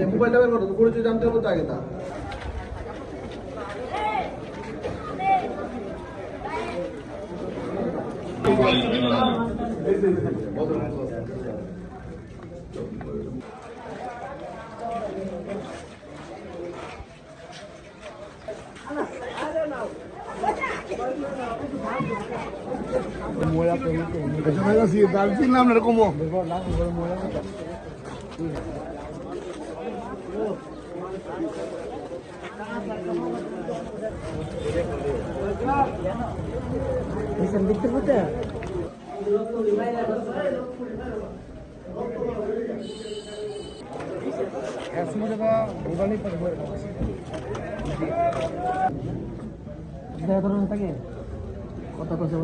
মোবাইলটা বের করো, পরিচয় জানতে হবে তো আগে তা। নাম না কমো দেখতে পাতে কত কথা